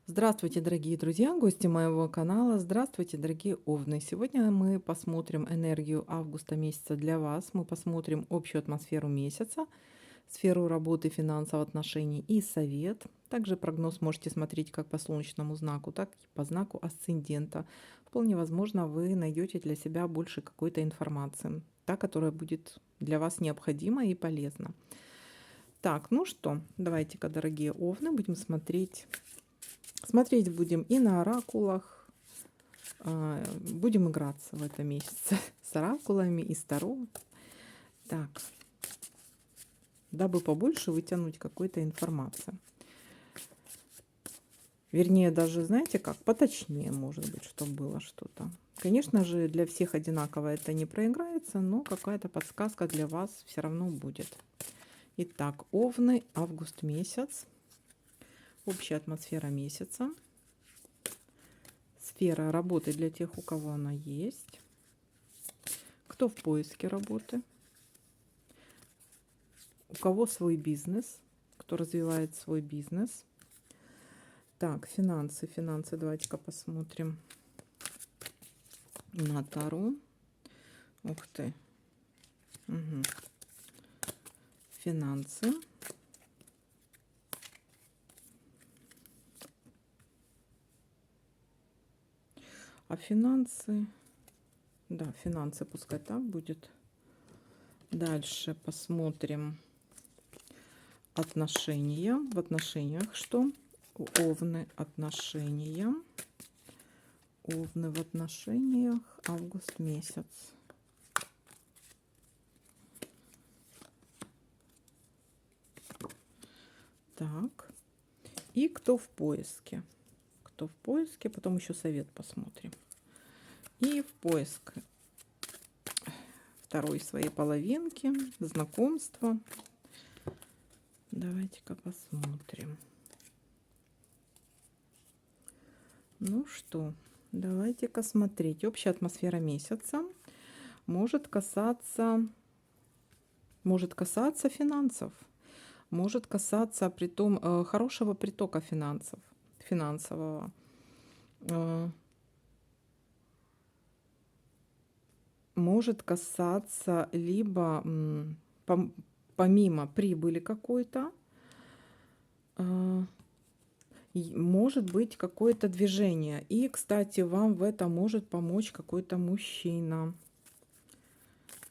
Здравствуйте, дорогие друзья, гости моего канала. Здравствуйте, дорогие овны. Сегодня мы посмотрим энергию августа месяца для вас. Мы посмотрим общую атмосферу месяца, сферу работы, финансов, отношений и совет. Также прогноз можете смотреть как по солнечному знаку, так и по знаку асцендента. Вполне возможно, вы найдете для себя больше какой-то информации, та, которая будет для вас необходима и полезна. Так, ну что, давайте-ка, дорогие овны, будем смотреть. Смотреть будем и на оракулах, будем играться в этом месяце с оракулами и с таро. Так, дабы побольше вытянуть какой-то информации. Вернее, даже, знаете как, поточнее, может быть, чтобы было что-то. Конечно же, для всех одинаково это не проиграется, но какая-то подсказка для вас все равно будет. Итак, овны, август месяц, общая атмосфера месяца. Сфера работы для тех, у кого она есть. Кто в поиске работы. У кого свой бизнес. Кто развивает свой бизнес. Так, финансы. Финансы давайте-ка посмотрим на Таро. Ух ты. Угу. Финансы. А финансы... Да, финансы пускай так будет. Дальше посмотрим отношения. В отношениях что? Овны отношения. Овны в отношениях. Август месяц. Так. И кто в поиске? Кто в поиске? Потом еще совет посмотрим. И в поиск второй своей половинки, знакомства. Давайте-ка посмотрим. Ну что, давайте-ка смотреть. Общая атмосфера месяца может касаться финансов, может касаться притом хорошего притока финансового. Может касаться либо помимо прибыли какой-то, может быть какое-то движение. И, кстати, вам в этом может помочь какой-то мужчина.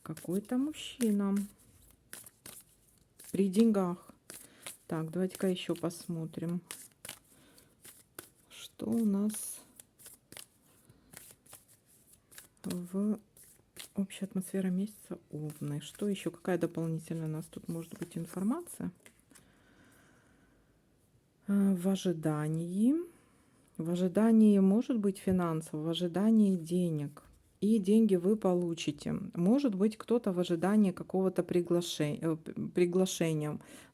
Какой-то мужчина при деньгах. Так, давайте-ка еще посмотрим, что у нас в общей атмосфере месяца Овны. Что еще? Какая дополнительная у нас тут может быть информация? В ожидании. В ожидании может быть финансов, в ожидании денег. И деньги вы получите. Может быть, кто-то в ожидании какого-то приглашения.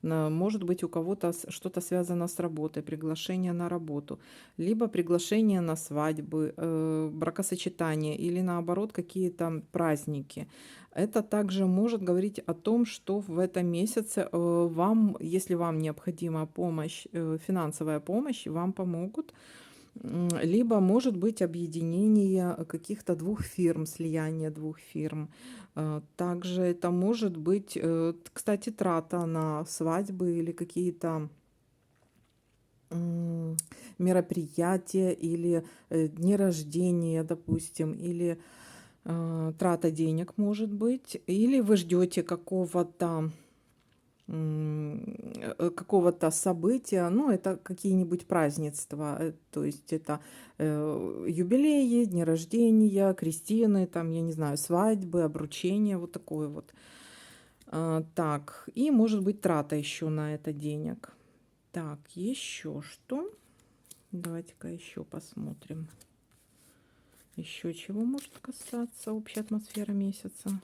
Может быть, у кого-то что-то связано с работой, приглашение на работу. Либо приглашение на свадьбы, бракосочетания или наоборот какие-то праздники. Это также может говорить о том, что в этом месяце вам, если вам необходима помощь, финансовая помощь, вам помогут. Либо может быть объединение каких-то двух фирм, слияние двух фирм. Также это может быть, кстати, трата на свадьбы или какие-то мероприятия или дни рождения, допустим, или трата денег может быть, или вы ждете какого-то события, ну, это какие-нибудь празднества, то есть это юбилеи, дни рождения, крестины, там, я не знаю, свадьбы, обручения, вот такое вот. Так, и может быть трата еще на это денег. Так, еще что? Давайте-ка еще посмотрим. Еще чего может касаться общей атмосферы месяца?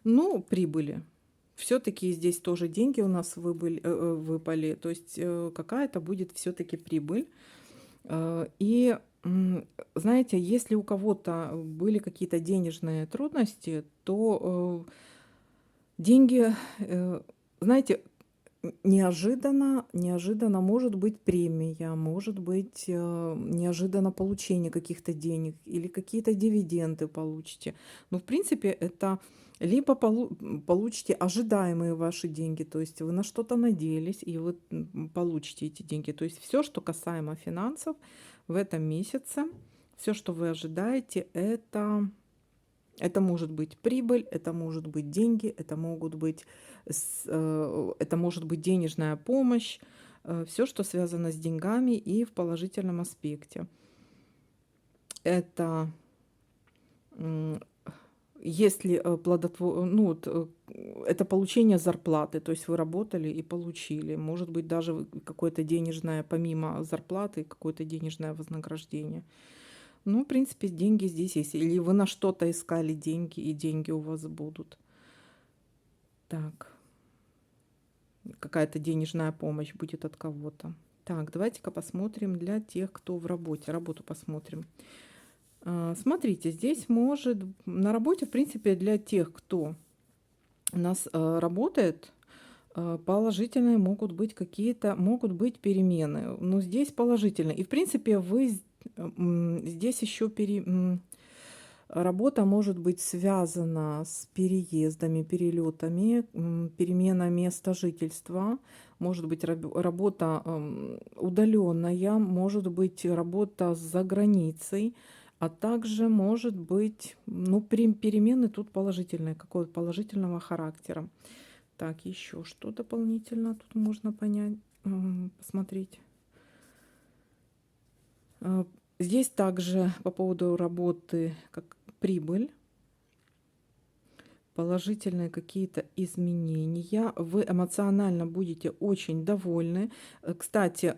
Ну, прибыли. Все-таки здесь тоже деньги у нас выпали. То есть какая-то будет все-таки прибыль. И знаете, если у кого-то были какие-то денежные трудности, то Деньги, знаете, неожиданно может быть премия, может быть, неожиданно получение каких-то денег или какие-то дивиденды получите. Но, в принципе, это либо получите ожидаемые ваши деньги, то есть вы на что-то надеялись, и вы получите эти деньги. То есть все, что касаемо финансов в этом месяце, все, что вы ожидаете, это может быть прибыль, это может быть деньги, это может быть денежная помощь, все, что связано с деньгами и в положительном аспекте. Это м, если ну, вот, это получение зарплаты, то есть вы работали и получили, может быть даже какое-то денежное, помимо зарплаты, какое-то денежное вознаграждение. Ну, в принципе, деньги здесь есть. Или вы на что-то искали деньги, и деньги у вас будут. Так, какая-то денежная помощь будет от кого-то. Так, давайте-ка посмотрим для тех, кто в работе. Работу посмотрим. Смотрите, здесь может на работе, в принципе, для тех, кто у нас работает, положительные могут быть перемены. Но здесь положительные. И, в принципе, здесь еще работа может быть связана с переездами, перелетами, перемена места жительства, может быть работа удаленная, может быть работа за границей, а также может быть, ну, перемены тут положительные, какого-то положительного характера. Так, еще что дополнительно тут можно понять, посмотреть. Здесь также по поводу работы, как прибыль, положительные какие-то изменения. Вы эмоционально будете очень довольны. Кстати,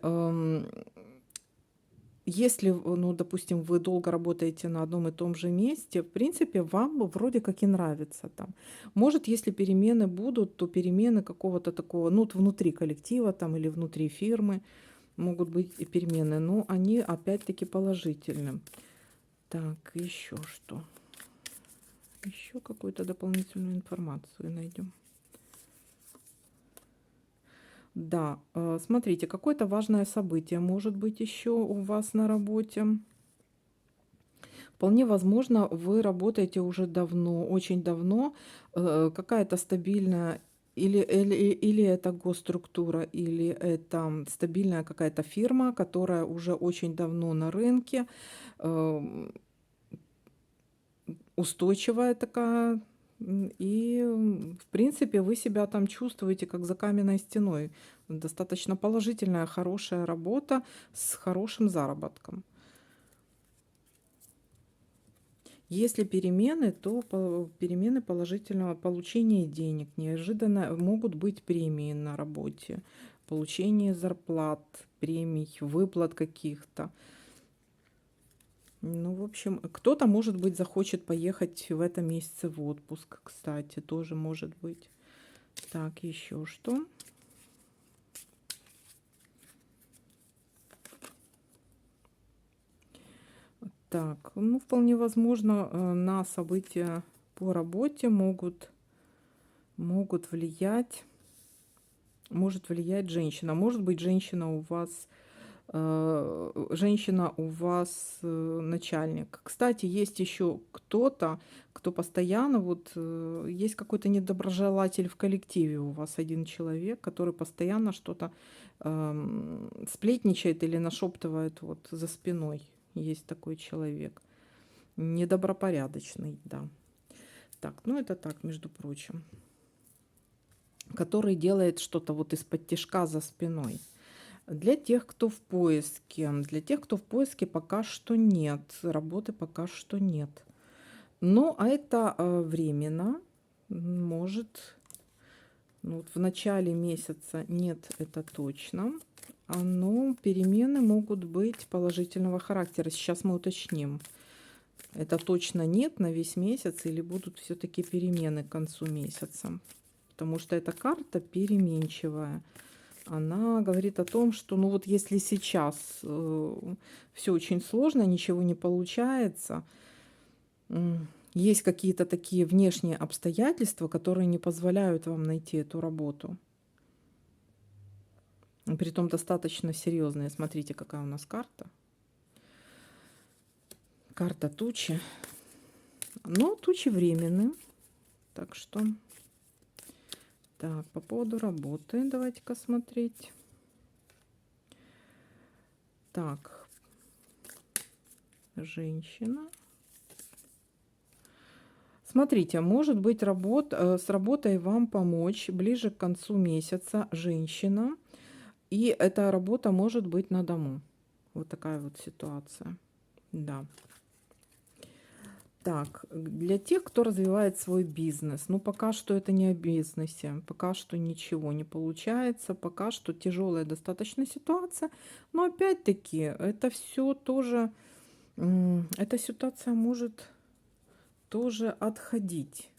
если, ну, допустим, вы долго работаете на одном и том же месте, в принципе, вам вроде как и нравится там. Может, если перемены будут, то перемены какого-то такого, ну, вот внутри коллектива там или внутри фирмы могут быть и перемены, но они опять-таки положительны. Так, еще что? Еще какую-то дополнительную информацию найдем. Да, смотрите, какое-то важное событие может быть еще у вас на работе. Вполне возможно, вы работаете уже давно, очень давно, какая-то стабильная или это госструктура, или это стабильная какая-то фирма, которая уже очень давно на рынке, э, устойчивая такая. В принципе, вы себя там чувствуете как за каменной стеной. Достаточно положительная, хорошая работа с хорошим заработком. Если перемены, то перемены положительного получения денег. Неожиданно могут быть премии на работе, получение зарплат, премий, выплат каких-то. Ну, в общем, кто-то, может быть, захочет поехать в этом месяце в отпуск, кстати, тоже может быть. Так, еще что? Так, ну, вполне возможно, на события по работе могут влиять, может влиять женщина. Может быть, женщина у вас начальник. Кстати, есть еще кто-то, кто постоянно, вот есть какой-то недоброжелатель в коллективе у вас, один человек, который постоянно что-то сплетничает или нашептывает вот за спиной. Есть такой человек. Недобропорядочный, да. Так, ну это так, между прочим. Который делает что-то вот из-под тишка за спиной. Для тех, кто в поиске, пока что нет, работы пока что нет. Ну, а это временно, может, ну, вот в начале месяца нет, это точно. Но перемены могут быть положительного характера. Сейчас мы уточним. Это точно нет на весь месяц или будут все-таки перемены к концу месяца. Потому что эта карта переменчивая. Она говорит о том, что, ну вот если сейчас все очень сложно, ничего не получается, Есть какие-то такие внешние обстоятельства, которые не позволяют вам найти эту работу. Притом достаточно серьезные. Смотрите, какая у нас карта. Карта тучи. Но тучи временные. Так что... Так, по поводу работы давайте-ка смотреть. Так, женщина. Смотрите, может быть, с работой вам помочь ближе к концу месяца женщина. И эта работа может быть на дому. Вот такая вот ситуация. Да. Так, для тех, кто развивает свой бизнес, ну пока что это не о бизнесе, пока что ничего не получается, пока что тяжелая достаточно ситуация, но опять-таки это все тоже, эта ситуация может тоже отходить.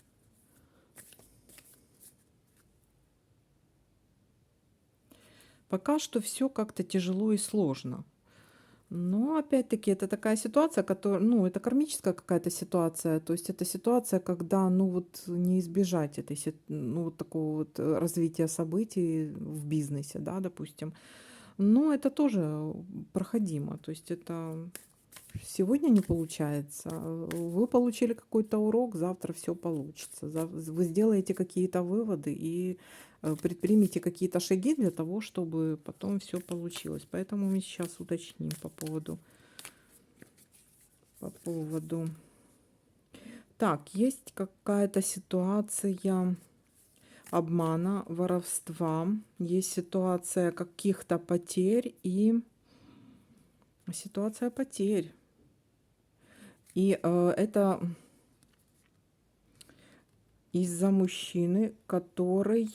Пока что все как-то тяжело и сложно. Но опять-таки это такая ситуация, которая, ну, это кармическая какая-то ситуация. То есть это ситуация, когда, ну, вот не избежать ну, вот такого вот развития событий в бизнесе, да, допустим. Но это тоже проходимо. То есть это сегодня не получается. Вы получили какой-то урок, завтра все получится. Вы сделаете какие-то выводы и предпримите какие-то шаги для того, чтобы потом все получилось. Поэтому мы сейчас уточним по поводу. Так, есть какая-то ситуация обмана, воровства, есть ситуация каких-то потерь и ситуация потерь. И это из-за мужчины, который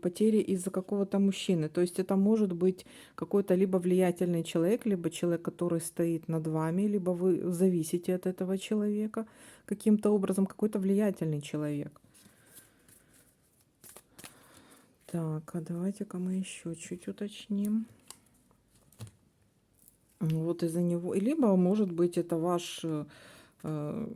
потери из-за какого-то мужчины. То есть это может быть какой-то либо влиятельный человек, либо человек, который стоит над вами, либо вы зависите от этого человека каким-то образом, какой-то влиятельный человек. Так, а давайте-ка мы еще чуть уточним. Вот из-за него. Либо, может быть, это ваш э,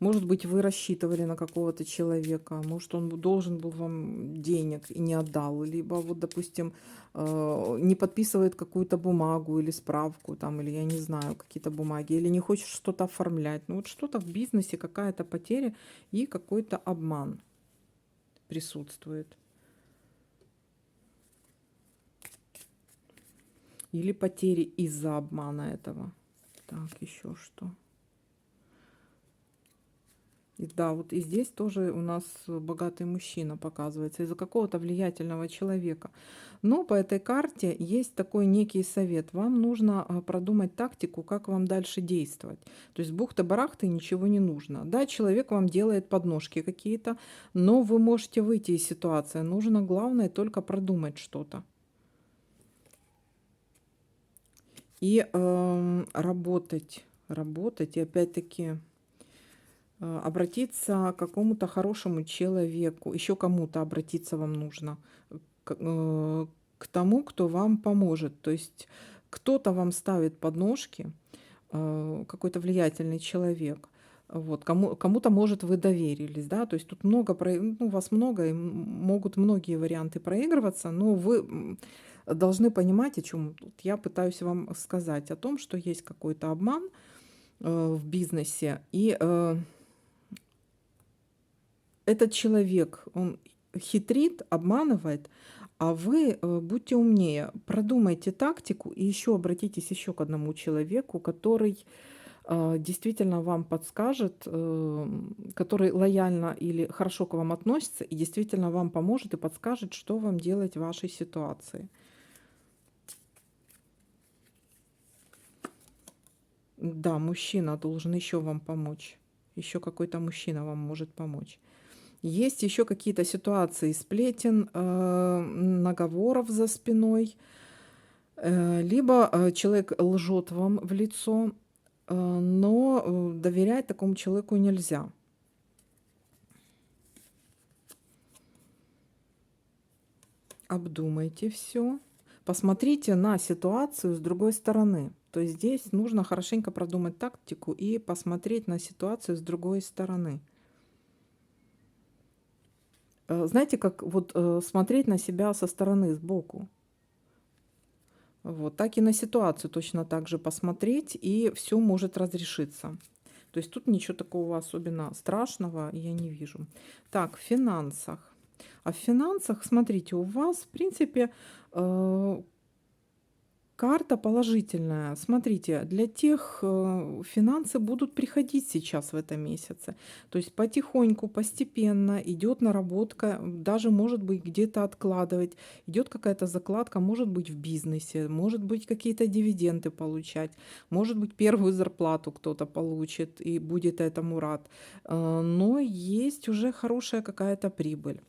может быть, вы рассчитывали на какого-то человека, может, он должен был вам денег и не отдал, либо вот, допустим, не подписывает какую-то бумагу или справку, там, или я не знаю, какие-то бумаги, или не хочет что-то оформлять. Ну вот что-то в бизнесе, какая-то потеря и какой-то обман присутствует. Или потери из-за обмана этого. Так, еще что? И да, вот и здесь тоже у нас богатый мужчина показывается из-за какого-то влиятельного человека. Но по этой карте есть такой некий совет. Вам нужно продумать тактику, как вам дальше действовать. То есть бухты-барахты ничего не нужно. Да, человек вам делает подножки какие-то, но вы можете выйти из ситуации. Нужно, главное, только продумать что-то. И работать, и опять-таки обратиться к какому-то хорошему человеку, еще кому-то обратиться вам нужно, к тому, кто вам поможет. То есть кто-то вам ставит подножки, какой-то влиятельный человек. Вот, кому-то, может, вы доверились, да, то есть тут ну, у вас много, и могут многие варианты проигрываться, но вы должны понимать, о чем я пытаюсь вам сказать, о том, что есть какой-то обман в бизнесе, и этот человек, он хитрит, обманывает, а вы будьте умнее, продумайте тактику и еще обратитесь еще к одному человеку, который действительно вам подскажет, который лояльно или хорошо к вам относится и действительно вам поможет и подскажет, что вам делать в вашей ситуации. Да, мужчина должен еще вам помочь. Еще какой-то мужчина вам может помочь. Есть еще какие-то ситуации сплетен, наговоров за спиной, либо человек лжет вам в лицо, но доверять такому человеку нельзя. Обдумайте все. Посмотрите на ситуацию с другой стороны. То есть здесь нужно хорошенько продумать тактику и посмотреть на ситуацию с другой стороны. Знаете, как вот смотреть на себя со стороны, сбоку. Вот так и на ситуацию точно так же посмотреть, и все может разрешиться. То есть тут ничего такого особенно страшного я не вижу. Так, в финансах. А в финансах, смотрите, у вас, в принципе, э, карта положительная. Смотрите, для тех финансы будут приходить сейчас в этом месяце. То есть потихоньку, постепенно идет наработка, даже может быть где-то откладывать, идет какая-то закладка, может быть в бизнесе, может быть какие-то дивиденды получать, может быть первую зарплату кто-то получит и будет этому рад. Но есть уже хорошая какая-то прибыль.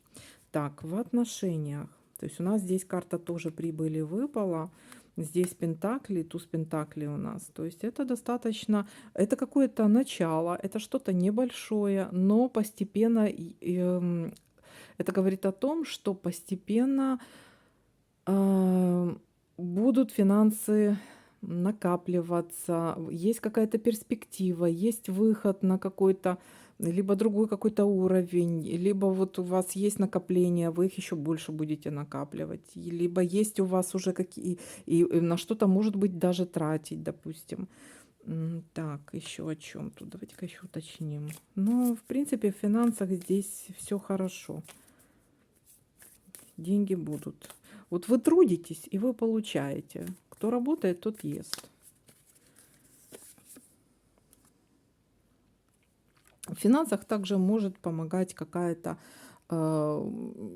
Так, в отношениях. То есть у нас здесь карта тоже прибыли выпала. Здесь пентакли, туз пентаклей у нас. То есть это достаточно, это какое-то начало, это что-то небольшое, но постепенно, это говорит о том, что постепенно а, будут финансы накапливаться, есть какая-то перспектива, есть выход на какой-то, либо другой какой-то уровень, либо вот у вас есть накопления, вы их еще больше будете накапливать, либо есть у вас уже какие, и на что-то, может быть, даже тратить, допустим. Так, еще о чем тут? Давайте-ка еще уточним. Ну, в принципе, в финансах здесь все хорошо. Деньги будут. Вот вы трудитесь, и вы получаете. Кто работает, тот ест. В финансах также может помогать какая-то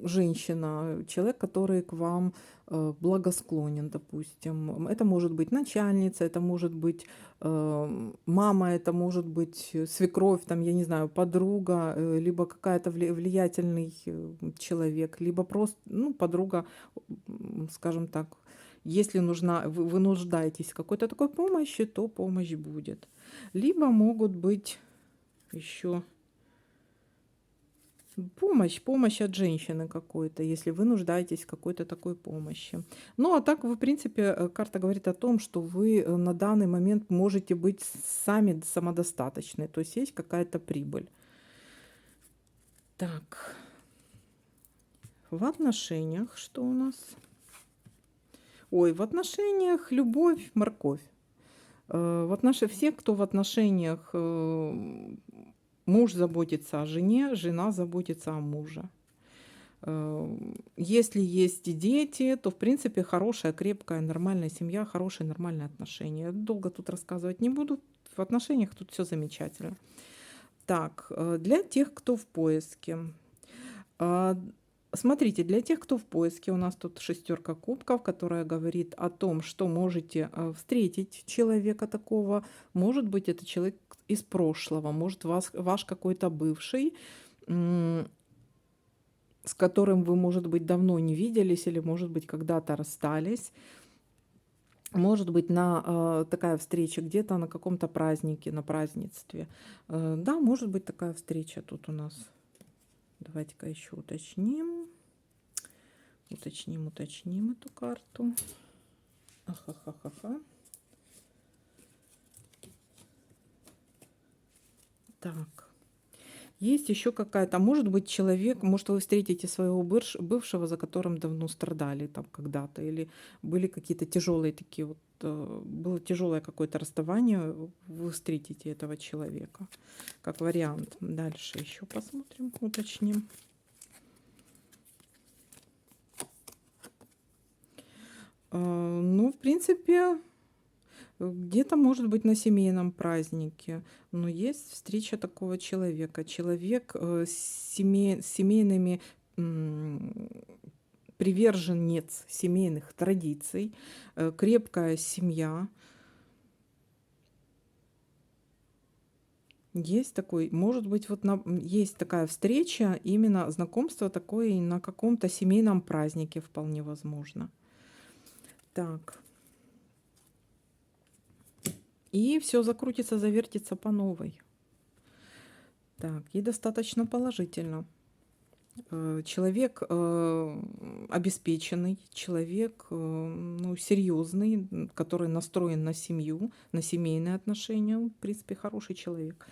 женщина, человек, который к вам благосклонен, допустим. Это может быть начальница, это может быть мама, это может быть свекровь, там, я не знаю, подруга, либо какая-то влиятельный человек, либо просто, ну, подруга, скажем так. Если нужна, вы нуждаетесь в какой-то такой помощи, то помощь будет. Либо могут быть еще помощь от женщины какой-то, если вы нуждаетесь в какой-то такой помощи. Ну, а так вы, в принципе, карта говорит о том, что вы на данный момент можете быть сами самодостаточны, то есть есть какая-то прибыль. Так, в отношениях что у нас? Ой, в отношениях любовь, морковь. Все, кто в отношениях, муж заботится о жене, жена заботится о муже. Если есть дети, то, в принципе, хорошая, крепкая, нормальная семья, хорошие, нормальные отношения. Долго тут рассказывать не буду. В отношениях тут все замечательно. Так, для тех, кто в поиске. А, Смотрите, для тех, кто в поиске, у нас тут шестерка кубков, которая говорит о том, что можете встретить человека такого. Может быть, это человек из прошлого, может, ваш какой-то бывший, с которым вы, может быть, давно не виделись или, может быть, когда-то расстались. Может быть, такая встреча где-то на каком-то празднике, на празднестве. Да, может быть такая встреча тут у нас. Давайте-ка еще уточним. Уточним эту карту. Ахахахаха. Так. Есть еще какая-то, может быть, человек, может, вы встретите своего бывшего, за которым давно страдали там когда-то, или были какие-то тяжелые такие вот, было тяжелое какое-то расставание, вы встретите этого человека, как вариант. Дальше еще посмотрим, уточним. Ну, в принципе, где-то, может быть, на семейном празднике, но есть встреча такого человека. Человек с семейными, приверженец семейных традиций, крепкая семья. Есть такой, может быть, вот есть такая встреча, именно знакомство такое и на каком-то семейном празднике вполне возможно. Так. И все закрутится, завертится по новой. Так, и достаточно положительно. Человек обеспеченный, человек ну, серьезный, который настроен на семью, на семейные отношения. В принципе, хороший человек.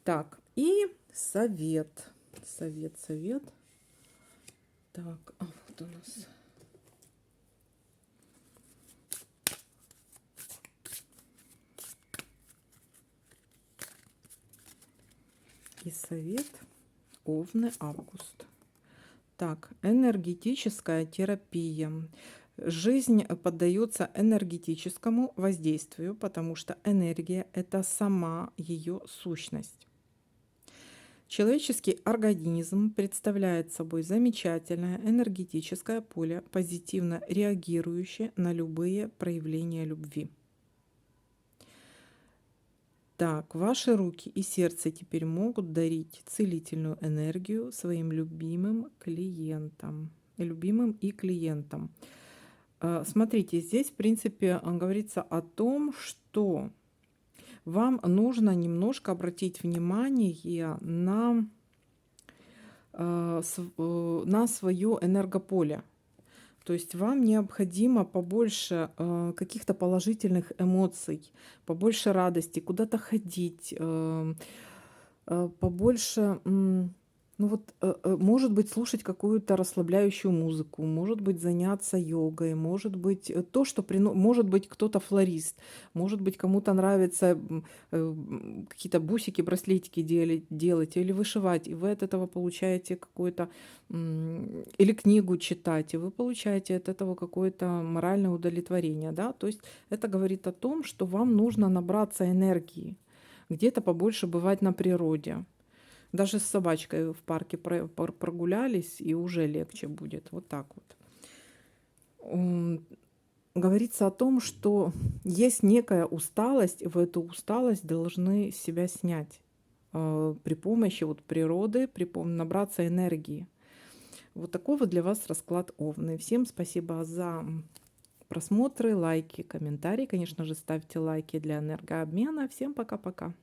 Так, и совет. Совет. Так, а вот у нас. И совет Овны, август. Так, энергетическая терапия. Жизнь поддается энергетическому воздействию, потому что энергия — это сама ее сущность. Человеческий организм представляет собой замечательное энергетическое поле, позитивно реагирующее на любые проявления любви. Так, ваши руки и сердце теперь могут дарить целительную энергию своим любимым клиентам. Любимым и клиентам. Смотрите, здесь, в принципе, говорится о том, что вам нужно немножко обратить внимание на свое энергополе. То есть вам необходимо побольше каких-то положительных эмоций, побольше радости, куда-то ходить, побольше, ну вот, может быть, слушать какую-то расслабляющую музыку, может быть, заняться йогой, может быть, то, что может быть, кто-то флорист, может быть, кому-то нравится какие-то бусики, браслетики делать или вышивать, и вы от этого получаете какое-то, или книгу читать, и вы получаете от этого какое-то моральное удовлетворение, да, то есть это говорит о том, что вам нужно набраться энергии, где-то побольше бывать на природе. Даже с собачкой в парке прогулялись, и уже легче будет. Вот так вот. Говорится о том, что есть некая усталость, и в эту усталость должны себя снять при помощи вот природы, набраться энергии. Вот такой вот для вас расклад Овны. Всем спасибо за просмотры, лайки, комментарии. Конечно же, ставьте лайки для энергообмена. Всем пока-пока.